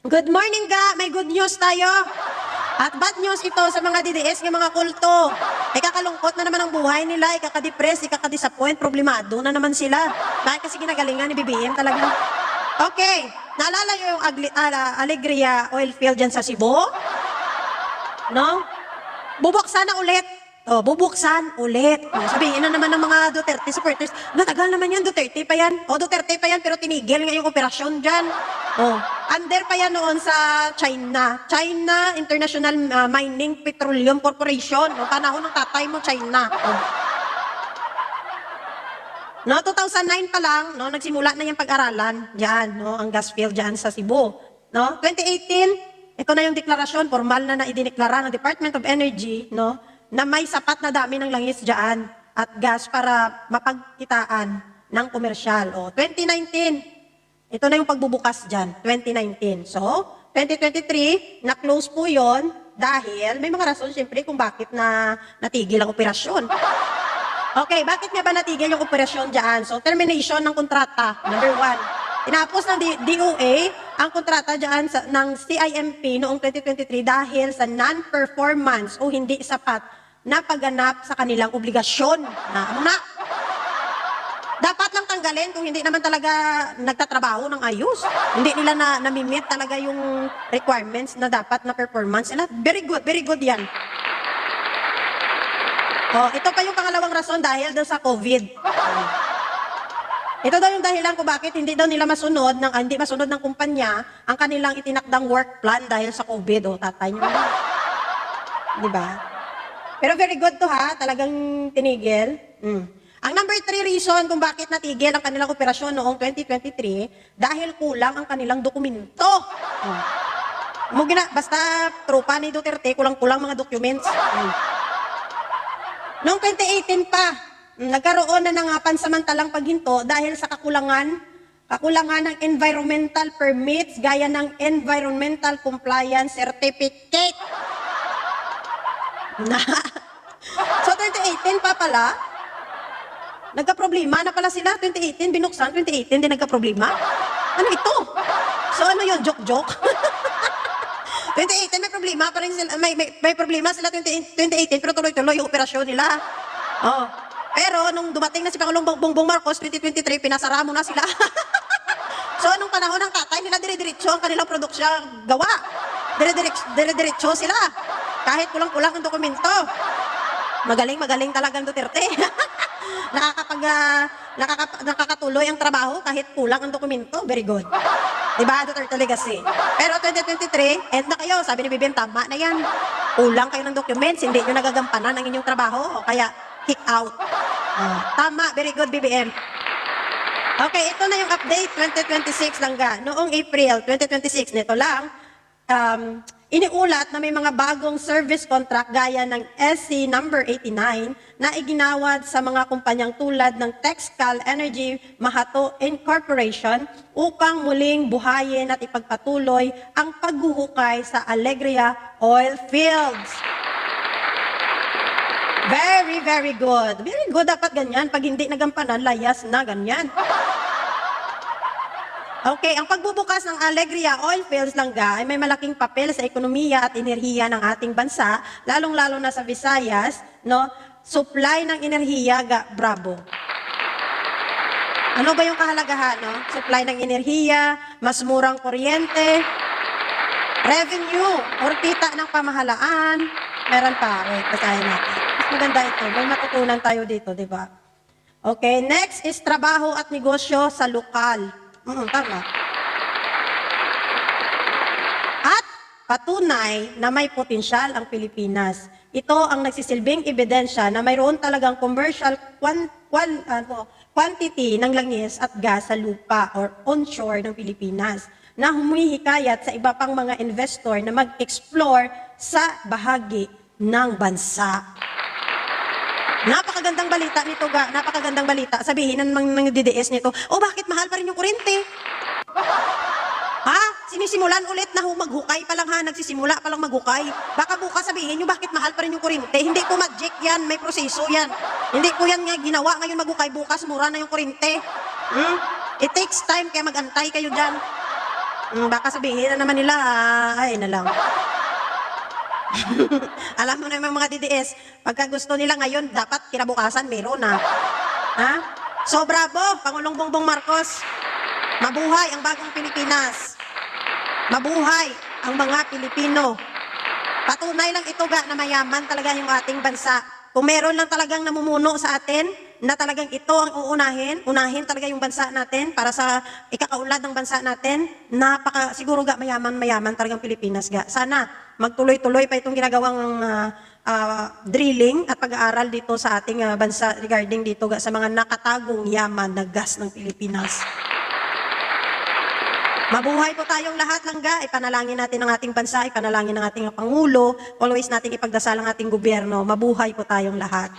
Good morning ga, may good news tayo. At bad news ito sa mga DDS ng mga kulto. Ikakalungkot na naman ang buhay nila, ikaka-depress, ikaka-disappoint, problemado na naman sila. Dahil kasi ginagalingan ni BBM talaga. Okay, naalala nyo yung Alegria oil field dyan sa Cebu? No? Bubuksan na ulit. Bubuksan ulit. Sabihin na naman ng mga Duterte supporters, natagal naman yan, Duterte pa yan. Duterte pa yan, pero tinigil nga yung operasyon dyan. Under pa yan noon sa China. China International Mining Petroleum Corporation. Panahon ng tatay mo, China. No, 2009 pa lang, no, nagsimula na yung pag-aralan diyan, no, ang gas field diyan sa Cebu. No, 2018, ito na yung deklarasyon, formal na idineklara ng Department of Energy, no, na may sapat na dami ng langis diyan at gas para mapagkitaan ng komersyal. 2019, ito na yung pagbubukas diyan, 2019. So, 2023, na-close po 'yon dahil may mga rason siyempre kung bakit na natigil ang operasyon. Okay, bakit nga ba natigil yung operasyon dyan? So, termination ng kontrata, number 1. Tinapos ng DOA ang kontrata dyan ng CIMP noong 2023 dahil sa non-performance o hindi sapat na pagganap sa kanilang obligasyon. Dapat lang tanggalin kung hindi naman talaga nagtatrabaho ng ayos. Hindi nila namimit talaga yung requirements na dapat na performance. Very good yan. Ito pa yung pangalawang rason dahil daw sa COVID. Ito daw yung dahilan kung bakit hindi daw nila masunod ng kumpanya ang kanilang itinakdang work plan dahil sa COVID. Tatay nyo. Diba? Pero very good to ha, talagang tinigil. Ang number 3 reason kung bakit natigil ang kanilang operasyon noong 2023 dahil kulang ang kanilang dokumento. Basta tropa ni Duterte, kulang-kulang mga documents. Noong 2018 pa, nagkaroon na ng pansamantalang paghinto dahil sa kakulangan ng environmental permits gaya ng Environmental Compliance Certificate. So 2018 pa pala, nagka-problema na pala sila. 2018, binuksan, 2018 din nagka-problema. Ano ito? So ano yun, joke-joke? 2018 may problema pa rin sila, may problema sila 2018 pero tuloy-tuloy yung operasyon nila. Pero nung dumating na si Pangulong Bongbong Marcos 2023 pinasara mo na sila. So nung panahon ng tatay nila dire-diretso ang kanilang produksyon gawa. Dire-diretso sila. Kahit kulang-kulang ang dokumento. Magaling talagang Duterte. Nakakatuloy ang trabaho kahit kulang ang dokumento. Very good. Diba, Duterte Legacy? Pero 2023, end na kayo. Sabi ni BBM, tama na yan. Kulang kayo ng documents, hindi nyo nagagampanan ang inyong trabaho, o kaya kick out. Tama, very good BBM. Okay, ito na yung update, 2026 lang ga. Noong April 2026, nito lang, iniulat na may mga bagong service contract gaya ng SC number 89 na iginawad sa mga kumpanyang tulad ng Texcal Energy Mahato Incorporation upang muling buhayin at ipagpatuloy ang paghuhukay sa Alegria Oil Fields. Very good. Very good, dapat ganyan. Pag hindi nagampanan, layas na ganyan. Okay, ang pagbubukas ng Alegria Oil Fields langga ay may malaking papel sa ekonomiya at enerhiya ng ating bansa, lalong-lalo na sa Visayas, no? Supply ng enerhiya, bravo. Ano ba yung kahalagahan, no? Supply ng enerhiya, mas murang kuryente, revenue, or kita ng pamahalaan, meron pa, basahin natin. Mas maganda ito, may matutunan tayo dito, di ba? Okay, next is trabaho at negosyo sa lokal. Tama. At patunay na may potensyal ang Pilipinas. Ito ang nagsisilbing ebidensya na mayroon talagang commercial quantity ng langis at gas sa lupa or onshore ng Pilipinas na humihikayat sa iba pang mga investor na mag-explore sa bahagi ng bansa. Napakagandang balita nito, napakagandang balita. Sabihin ng DDS nito, bakit mahal pa rin yung kuryente? Sinisimulan ulit na maghukay pa lang nagsisimula pa lang maghukay. Baka bukas sabihin nyo, bakit mahal pa rin yung kuryente? Hindi po magic yan, may proseso yan. Hindi po yan nga ginawa ngayon maghukay, bukas mura na yung kuryente. It takes time, kaya mag-antay kayo dyan. Baka sabihin na naman nila, ay na lang. Alam mo na yung mga DDS, pagka gusto nila ngayon, dapat kinabukasan, meron na. Ha? So, bravo, Pangulong Bongbong Marcos. Mabuhay ang bagong Pilipinas. Mabuhay ang mga Pilipino. Patunay lang ito na mayaman talaga yung ating bansa. Kung meron lang talagang namumuno sa atin, na talagang ito ang unahin talaga yung bansa natin para sa ikakaunlad ng bansa natin, siguro mayaman talagang Pilipinas Sana magtuloy-tuloy pa itong ginagawang drilling at pag-aaral dito sa ating bansa regarding dito sa mga nakatagong yaman na gas ng Pilipinas. Mabuhay po tayong lahat hangga ipanalangin natin ang ating bansa, ipanalangin ng ating Pangulo, always nating ipagdasal ang ating gobyerno. Mabuhay po tayong lahat.